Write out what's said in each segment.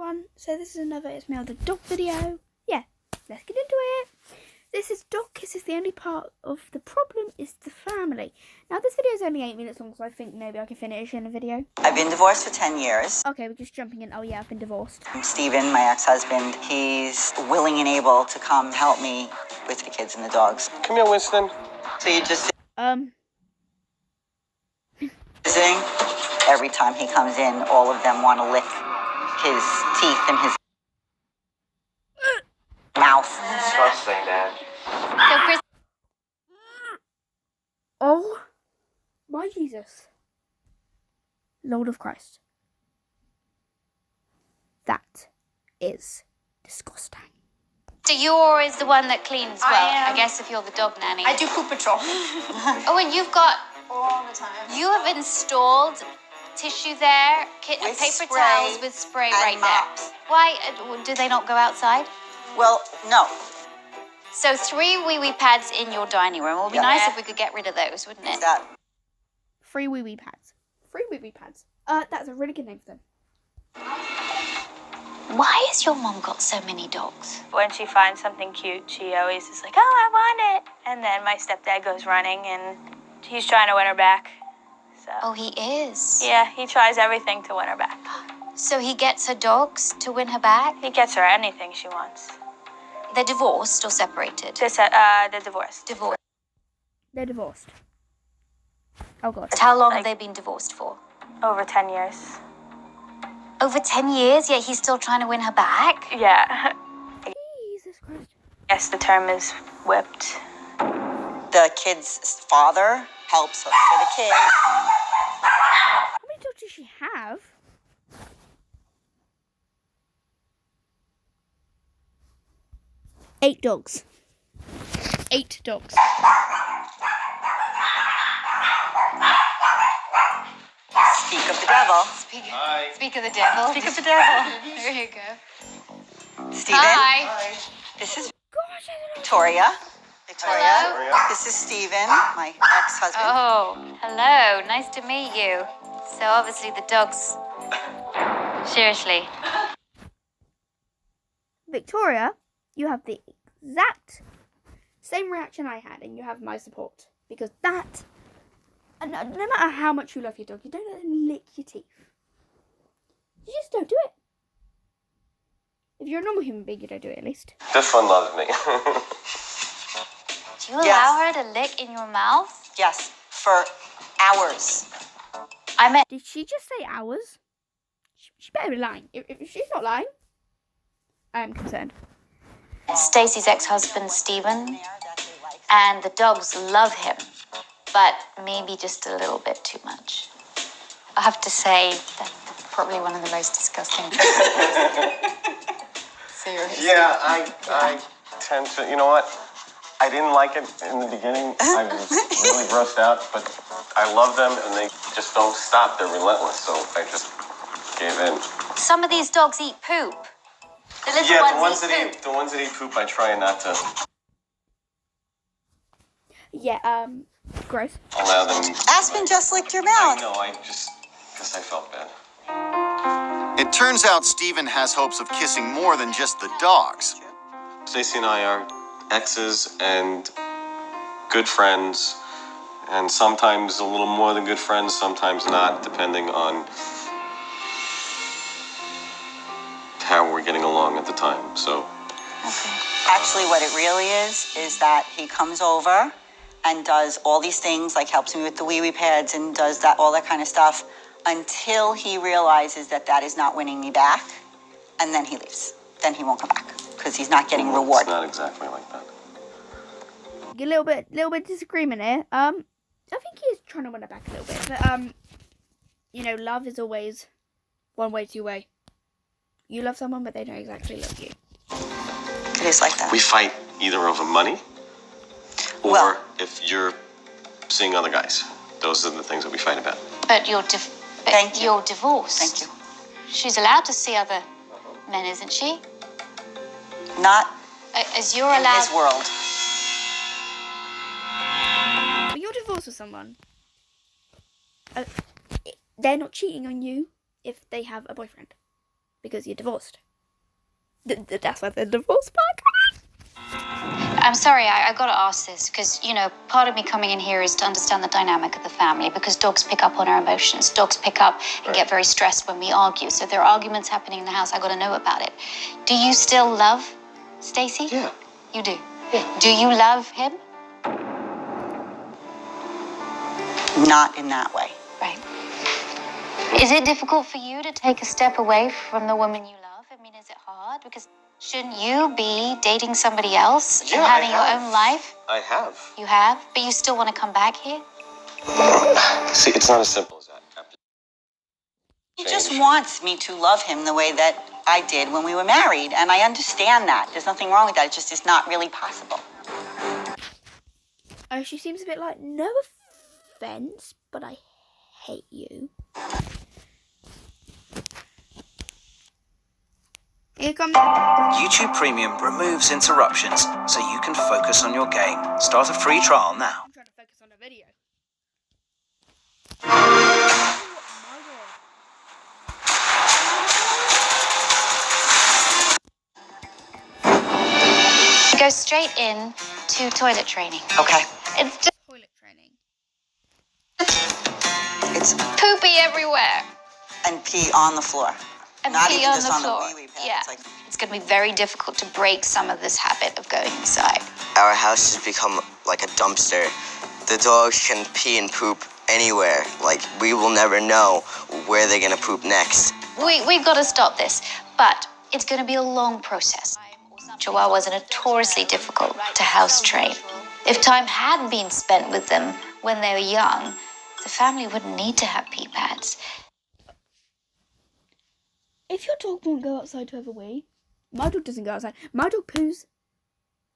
everyone. So this is another It's Me, the Dog video. Yeah, let's get into it. This is dog kisses. The only part of the problem is the family. Now this video is only 8 minutes long, so I think maybe I can finish in a video. I've been divorced for 10 years. Okay, we're just jumping in. Oh yeah, I've been divorced. Steven, my ex-husband, he's willing and able to come help me with the kids and the dogs. Come here, Winston. So you just visiting. Every time he comes in, all of them want to lick his teeth and his mouth. Disgusting, Dad. So Chris. Oh my Jesus, Lord of Christ, that is disgusting. So you're always the one that cleans well. I guess if you're the dog nanny. I do poop patrol. Oh, and you've got All the time. you have installed tissue there, With paper spray towels with spray and right mops. there. Why do they not go outside? Well, no. So 3 wee pads in your dining room. It would be Yeah. nice if we could get rid of those, wouldn't it? That Free wee wee pads. Free wee wee pads. That's a really good name for them. Why has your mom got so many dogs? When she finds something cute, she always is like, oh, I want it. And then my stepdad goes running and he's trying to win her back. So, Oh, he is. yeah, he tries everything to win her back. So he gets her dogs to win her back? He gets her anything she wants. They're divorced or separated? They're divorced. Divorced. They're divorced. Oh god. How long have they been divorced for? Over 10 years. Over 10 years, yet he's still trying to win her back? Yeah. Jesus Christ. Yes, the term is whipped. the kid's father helps her for the kids. How many dogs does she have? Eight dogs. 8 dogs. Speak of the devil. Speak of the devil. Speak of the devil. There you go. Steven. Hi. This is Gosh, I don't know. Victoria. Victoria. Hello. This is Steven, my ex-husband. Oh, hello. Nice to meet you. So obviously the dogs. Seriously. Victoria, you have the exact same reaction I had, and you have my support. Because that, and no matter how much you love your dog, you don't let them lick your teeth. You just don't do it. If you're a normal human being, you don't do it at least. This one loves me. Do you allow her to lick in your mouth? Yes, for hours. I met. Did she just say hours? She better be lying. If she's not lying, I am concerned. Stacy's ex-husband, Steven, and the dogs love him, but maybe just a little bit too much. I have to say that's probably one of the most disgusting things. Seriously. Yeah, I tend to, you know what? I didn't like it in the beginning. I was really grossed out, but I love them and they just don't stop. They're relentless, so I just gave in. Some of these dogs eat poop. The little Yeah, ones eat poop. the ones that eat poop, I try not to Yeah, gross. allow them. Aspen just licked your I mouth. know, I just, because I felt bad. It turns out Steven has hopes of kissing more than just the dogs. Stacy and I are exes and good friends, and sometimes a little more than good friends, sometimes not, depending on how we're getting along at the time. So Actually, what it really is that he comes over and does all these things, like helps me with the wee-wee pads and does that, all that kind of stuff, until he realizes that that is not winning me back, and then he leaves. Then he won't come back, because he's not getting it's rewarded. not exactly like that. A little bit disagreement here. I think he's trying to win it back a little bit, but you know, love is always one way, two way. You love someone, but they don't exactly love you. It is like that. We fight either over money or Well- if you're seeing other guys. Those are the things that we fight about. But Thank you. you're divorced. Thank you. She's allowed to see other men, isn't she? Not As you're in allowed. his world. When you're divorced with someone, they're not cheating on you if they have a boyfriend. because you're divorced. That's why the divorce part. I'm sorry, I got to ask this because, you know, part of me coming in here is to understand the dynamic of the family because dogs pick up on our emotions. Dogs pick up and get very stressed when we argue. So if there are arguments happening in the house, I got to know about it. Do you still love Stacy? Yeah. You do? Yeah. Do you love him? Not in that way. Right. Is it difficult for you to take a step away from the woman you love? I mean, is it hard? Because shouldn't you be dating somebody else and having your own life? I have. You have? But you still want to come back here? See, it's not as simple as that. He just wants me to love him the way that I did when we were married, and I understand that. There's nothing wrong with that. It just is not really possible. Oh, she seems a bit like, no offense, but I hate you. Here comes. YouTube Premium removes interruptions so you can focus on your game. Start a free trial now. I'm trying to focus on the video. Go straight in to toilet training. Okay. It's just Toilet training. It's poopy everywhere. and pee on the floor. And Not pee even on just the on floor. the wee-wee pad. Yeah. It's like, It's going to be very difficult to break some of this habit of going inside. Our house has become like a dumpster. The dogs can pee and poop anywhere. Like, we will never know where they're gonna poop next. We've got to stop this, but it's going to be a long process. Chihuahuas are notoriously difficult to house train. If time had been spent with them when they were young, the family wouldn't need to have pee pads. If your dog won't go outside to have a wee, my dog doesn't go outside. My dog poos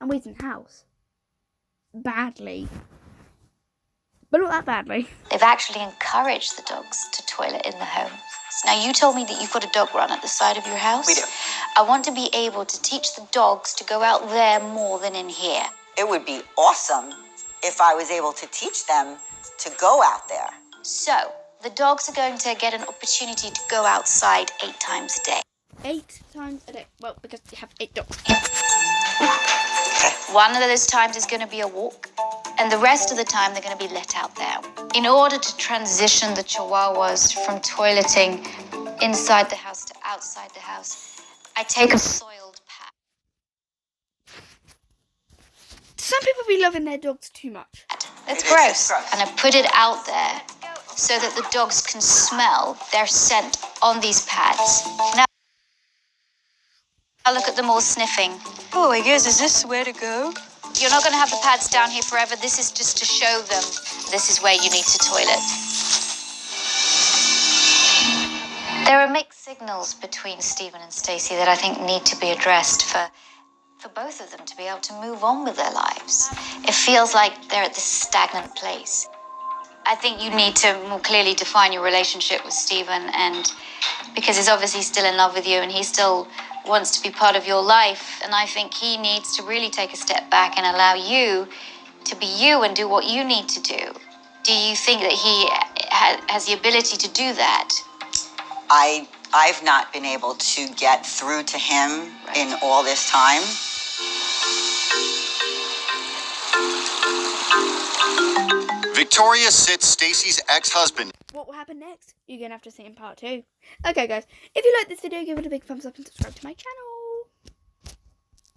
and wees in the house. Badly. But not that badly. They've actually encouraged the dogs to toilet in the home. Now, you told me that you've got a dog run at the side of your house. We do. I want to be able to teach the dogs to go out there more than in here. it would be awesome if I was able to teach them to go out there. So, the dogs are going to get an opportunity to go outside 8 times a day. 8 times a day. Well, because you have 8 dogs. One of those times is going to be a walk, and the rest of the time they're going to be let out there. In order to transition the Chihuahuas from toileting inside the house to outside the house, I take a soiled pad. Some people be loving their dogs too much. It's It is, gross. it's gross. And I put it out there so that the dogs can smell their scent on these pads. Now, I look at them all sniffing. Oh, I guess, is this where to go? You're not going to have the pads down here forever. This is just to show them this is where you need to toilet. There are mixed signals between Stephen and Stacey that I think need to be addressed for both of them to be able to move on with their lives. It feels like they're at this stagnant place. I think you need to more clearly define your relationship with Stephen, and because he's obviously still in love with you and he still wants to be part of your life, and I think he needs to really take a step back and allow you to be you and do what you need to do. Do you think that he has the ability to do that? I've not been able to get through to him in all this time. Victoria sits Stacy's ex-husband. What will happen next? You're going to have to see in part 2. Okay, guys. If you like this video, give it a big thumbs up and subscribe to my channel.